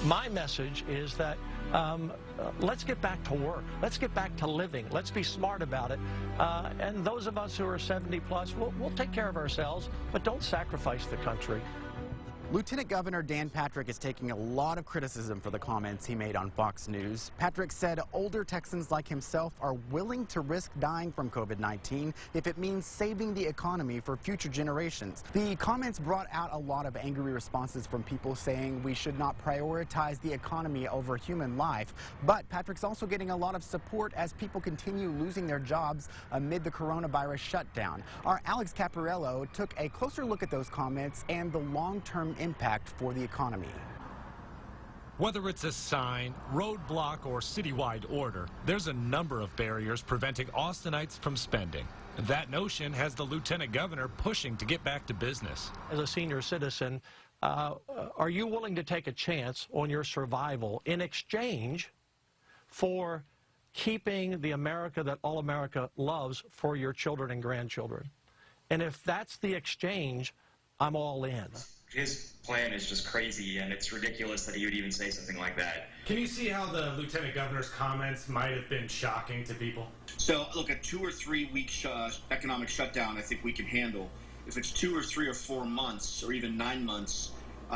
My message is that let's get back to work. Let's get back to living. Let's be smart about it. And those of us who are 70 plus, we'll take care of ourselves, but don't sacrifice the country. Lieutenant Governor Dan Patrick is taking a lot of criticism for the comments he made on Fox News. Patrick said older Texans like himself are willing to risk dying from COVID-19 if it means saving the economy for future generations. The comments brought out a lot of angry responses from people saying we should not prioritize the economy over human life. But Patrick's also getting a lot of support as people continue losing their jobs amid the coronavirus shutdown. Our Alex Caparello took a closer look at those comments and the long-term impact for the economy. Whether it's a sign, roadblock, or citywide order, there's a number of barriers preventing Austinites from spending. That notion has the lieutenant governor pushing to get back to business. As a senior citizen, are you willing to take a chance on your survival in exchange for keeping the America that all America loves for your children and grandchildren? And if that's the exchange, I'm all in. His plan is just crazy, and it's ridiculous that he would even say something like that. Can you see how the lieutenant governor's comments might have been shocking to people? So, look, a 2 or 3 week economic shutdown, I think we can handle. If it's 2 or 3 or 4 months, or even 9 months,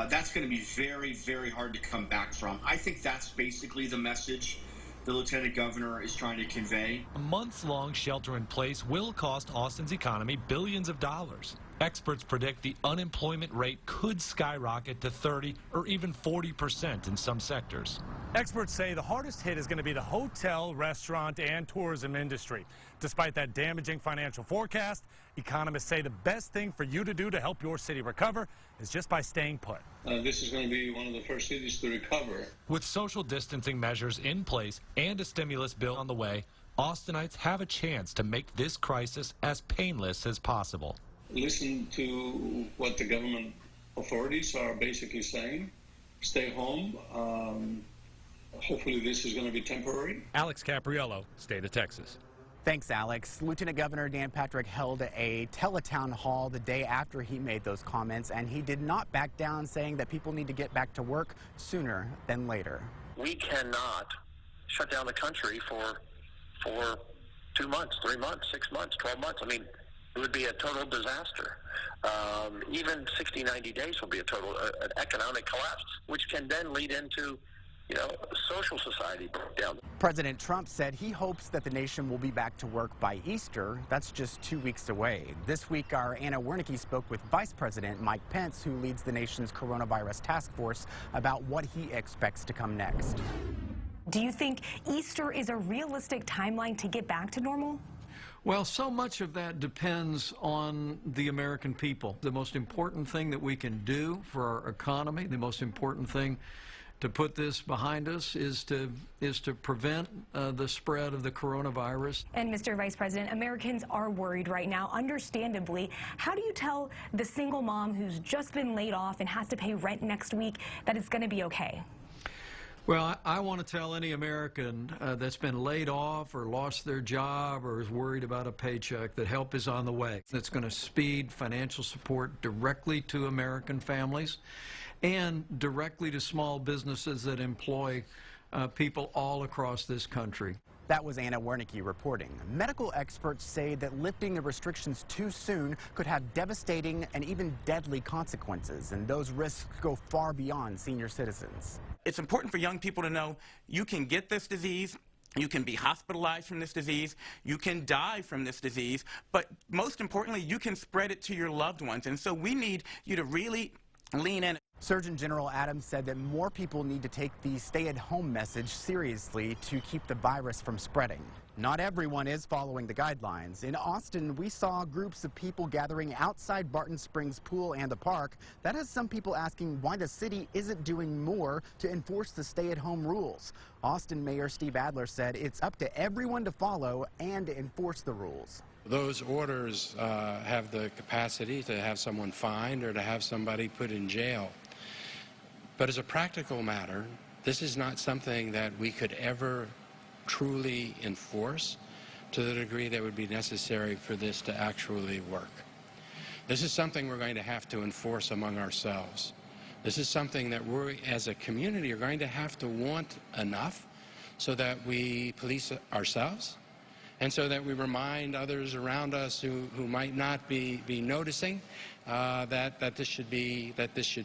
that's going to be very, very hard to come back from. I think that's basically the message the lieutenant governor is trying to convey. A months-long shelter-in-place will cost Austin's economy billions of dollars. Experts predict the unemployment rate could skyrocket to 30 or even 40% in some sectors. Experts say the hardest hit is going to be the hotel, restaurant, and tourism industry. Despite that damaging financial forecast, economists say the best thing for you to do to help your city recover is just by staying put. This is going to be one of the first cities to recover. With social distancing measures in place and a stimulus bill on the way, Austinites have a chance to make this crisis as painless as possible. Listen to what the government authorities are basically saying. Stay home. Hopefully this is going to be temporary. Alex Caparello, State of Texas. Thanks, Alex. Lieutenant Governor Dan Patrick held a teletown hall the day after he made those comments, and he did not back down, saying that people need to get back to work sooner than later. We cannot shut down the country for 2 months, 3 months, 6 months, 12 months. I mean, it would be a total disaster. Even 60, 90 days will be an economic collapse, which can then lead into, social society breakdown. President Trump said he hopes that the nation will be back to work by Easter. That's just 2 weeks away. This week, our Anna Wernicke spoke with Vice President Mike Pence, who leads the nation's coronavirus task force, about what he expects to come next. Do you think Easter is a realistic timeline to get back to normal? Well, so much of that depends on the American people. The most important thing that we can do for our economy, the most important thing to put this behind us is to prevent the spread of the coronavirus. And Mr. Vice President, Americans are worried right now, understandably. How do you tell the single mom who's just been laid off and has to pay rent next week that it's going to be okay? Well, I want to tell any American that's been laid off or lost their job or is worried about a paycheck that help is on the way. It's going to speed financial support directly to American families and directly to small businesses that employ people all across this country. That was Anna Wernicke reporting. Medical experts say that lifting the restrictions too soon could have devastating and even deadly consequences, and those risks go far beyond senior citizens. It's important for young people to know you can get this disease, you can be hospitalized from this disease, you can die from this disease, but most importantly, you can spread it to your loved ones. And so we need you to really lean in. Surgeon General Adams said that more people need to take the stay-at-home message seriously to keep the virus from spreading. Not everyone is following the guidelines. In Austin, we saw groups of people gathering outside Barton Springs Pool and the park. That has some people asking why the city isn't doing more to enforce the stay-at-home rules. Austin Mayor Steve Adler said it's up to everyone to follow and enforce the rules. Those orders have the capacity to have someone fined or to have somebody put in jail. But as a practical matter, this is not something that we could ever truly enforce to the degree that would be necessary for this to actually work. This is something we're going to have to enforce among ourselves. This is something that we, as a community, are going to have to want enough so that we police ourselves and so that we remind others around us who might not be noticing that this should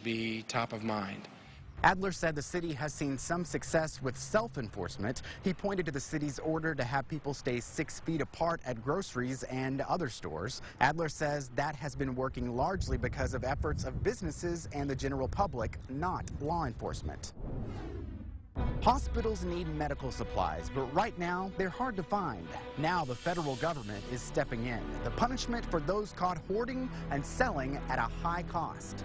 be top of mind. Adler said the city has seen some success with self-enforcement. He pointed to the city's order to have people stay 6 feet apart at groceries and other stores. Adler says that has been working largely because of efforts of businesses and the general public, not law enforcement. Hospitals need medical supplies, but right now they're hard to find. Now the federal government is stepping in. The punishment for those caught hoarding and selling at a high cost.